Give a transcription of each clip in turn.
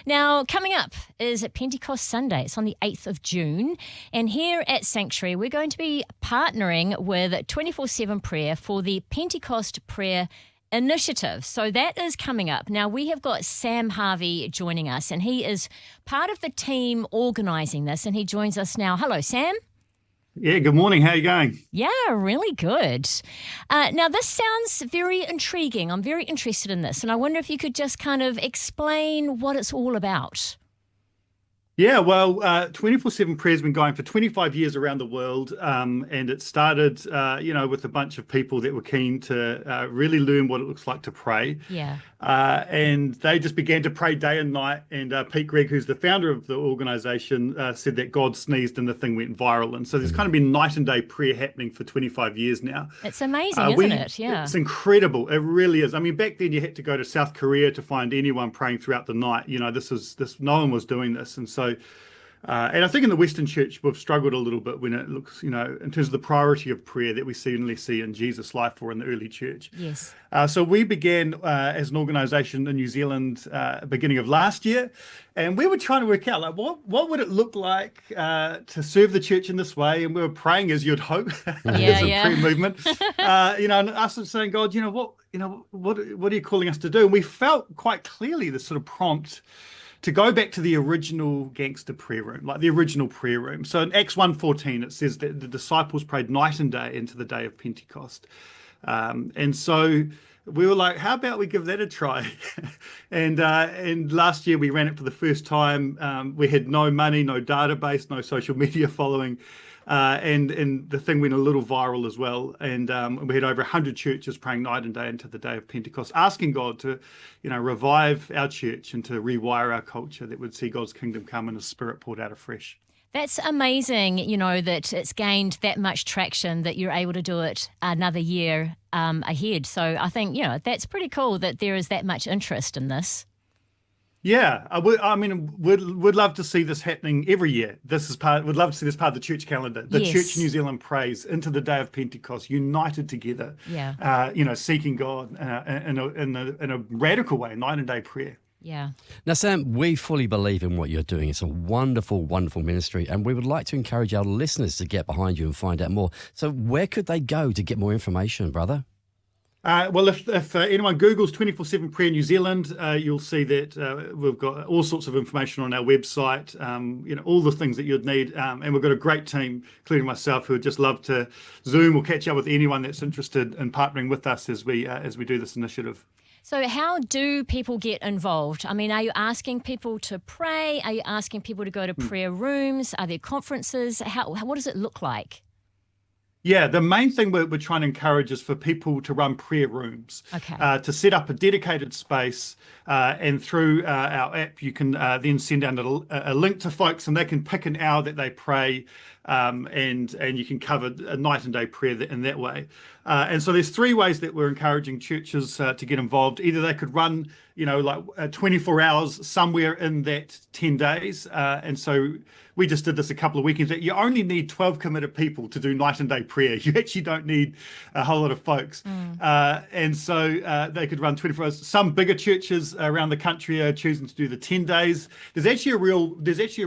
Now, coming up is Pentecost Sunday. It's on the 8th of June. And here at Sanctuary, we're going to be partnering with 24/7 Prayer for the Pentecost Prayer Initiative. So that is coming up. Now, we have got Sam Harvey joining us, and he is part of the team organising this, and he joins us now. Hello, Sam. Yeah, good morning. How are you going? Yeah, really good. Now, this sounds very intriguing. I'm very interested in this, and I wonder if you could just kind of explain what it's all about. Yeah, well, 24/7 Prayer has been going for 25 years around the world, and it started, with a bunch of people that were keen to really learn what it looks like to pray. Yeah. And they just began to pray day and night. And Pete Gregg, who's the founder of the organisation, said that God sneezed and the thing went viral. And so there's kind of been night and day prayer happening for 25 years now. It's amazing, isn't it? Yeah. It's incredible. It really is. I mean, back then you had to go to South Korea to find anyone praying throughout the night. You know, no one was doing this. And so and I think in the Western Church, we've struggled a little bit when it looks, in terms of the priority of prayer that we only see in Jesus' life or in the early church. Yes. So we began as an organisation in New Zealand beginning of last year, and we were trying to work out, like, what would it look like to serve the church in this way? And we were praying, as you'd hope, as a prayer movement, and us saying, God, what are you calling us to do? And we felt quite clearly this sort of prompt to go back to the original gangster prayer room, like the original prayer room. So in Acts 1:14, it says that the disciples prayed night and day into the day of Pentecost. And so we were like, how about we give that a try? And last year we ran it for the first time. We had no money, no database, no social media following. And the thing went a little viral as well. And we had over 100 churches praying night and day into the day of Pentecost, asking God to, revive our church and to rewire our culture that would see God's kingdom come and His Spirit poured out afresh. That's amazing, that it's gained that much traction that you're able to do it another year ahead. So I think, that's pretty cool that there is that much interest in this. Yeah, we'd love to see this happening every year. We'd love to see this part of the church calendar. The Church New Zealand prays into the day of Pentecost, united together. Yeah. Seeking God in a radical way, night and day prayer. Yeah. Now, Sam, we fully believe in what you're doing. It's a wonderful, wonderful ministry, and we would like to encourage our listeners to get behind you and find out more. So where could they go to get more information, brother? Well, if anyone Googles 24/7 Prayer New Zealand, you'll see that we've got all sorts of information on our website, all the things that you'd need. And we've got a great team, including myself, who would just love to Zoom or catch up with anyone that's interested in partnering with us as we do this initiative. So how do people get involved? I mean, are you asking people to pray? Are you asking people to go to prayer rooms? Are there conferences? What does it look like? Yeah, the main thing we're trying to encourage is for people to run prayer rooms, to set up a dedicated space, and through our app you can then send out a link to folks, and they can pick an hour that they pray, and you can cover a night and day prayer in that way. And so there's three ways that we're encouraging churches to get involved. Either they could run, 24 hours somewhere in that 10 days, and so we just did this a couple of weekends. You only need 12 committed people to do night and day prayer. You actually don't need a whole lot of folks. And so they could run 24 hours. Some bigger churches around the country are choosing to do the 10 days. There's actually a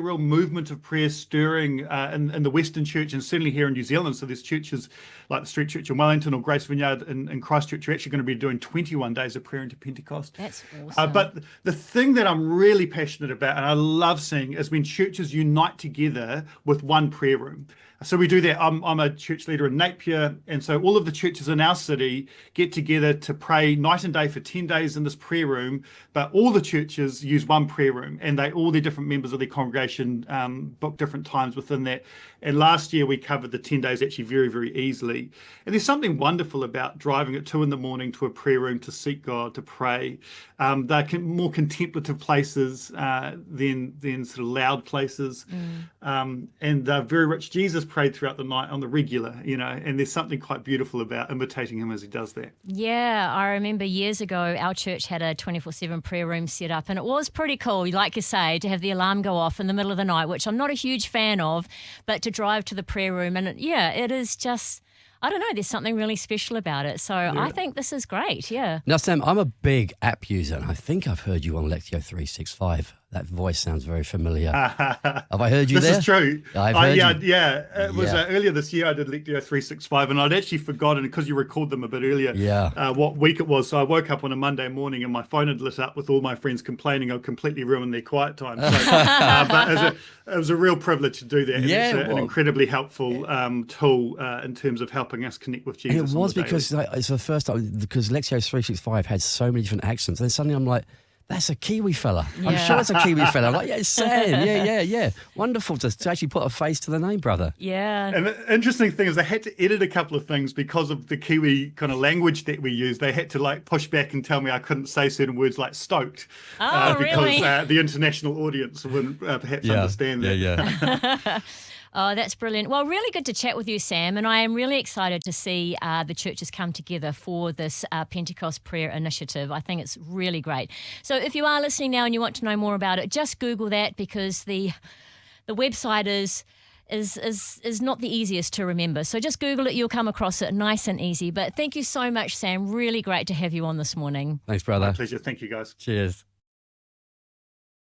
real movement of prayer stirring in the Western Church, and certainly here in New Zealand. So there's churches like the Street Church in Wellington or Grace Vineyard in Christchurch are actually going to be doing 21 days of prayer into Pentecost. That's awesome. But the thing that I'm really passionate about, and I love seeing, is when churches unite together with one prayer room. So we do that. I'm a church leader in Napier, and so all of the churches in our city get together to pray night and day for 10 days in this prayer room, but all the churches use one prayer room, and all the different members of their congregation book different times within that. And last year we covered the 10 days actually very, very easily. And there's something wonderful about driving at 2 a.m. to a prayer room to seek God, to pray. They're more contemplative places than sort of loud places. And they're very rich. Jesus prayed throughout the night on the regular, and there's something quite beautiful about imitating him as he does that. Yeah, I remember years ago our church had a 24/7 prayer room set up, and it was pretty cool, like you say, to have the alarm go off in the middle of the night, which I'm not a huge fan of, but to drive to the prayer room, and it is just, I don't know, there's something really special about it. So I think this is great, yeah. Now, Sam, I'm a big app user, and I think I've heard you on Lectio 365. That voice sounds very familiar. Have I heard you this there? is true. I've heard yeah, you. yeah. It was Yeah. earlier this year I did Lectio 365, and I'd actually forgotten because you recalled them a bit earlier. Yeah. What week it was. So I woke up on a Monday morning and my phone had lit up with all my friends complaining I'd completely ruined their quiet time. So, but it was a real privilege to do that. And Yeah, it's it an was. incredibly helpful tool in terms of helping us connect with And Jesus. it on was the daily. because it's the first time, because Lectio 365 had so many different accents. And suddenly I'm like, that's a Kiwi fella. I'm Yeah. sure it's a Kiwi fella. I'm like, yeah, it's Sam. Yeah. Wonderful to actually put a face to the name, brother. Yeah. And the interesting thing is they had to edit a couple of things because of the Kiwi kind of language that we use. They had to like push back and tell me I couldn't say certain words like stoked Oh, because really? the international audience wouldn't perhaps understand that. Yeah. Oh, that's brilliant. Well, really good to chat with you, Sam. And I am really excited to see the churches come together for this Pentecost prayer initiative. I think it's really great. So if you are listening now and you want to know more about it, just Google that, because the website is not the easiest to remember. So just Google it. You'll come across it nice and easy. But thank you so much, Sam. Really great to have you on this morning. Thanks, brother. My pleasure. Thank you, guys. Cheers.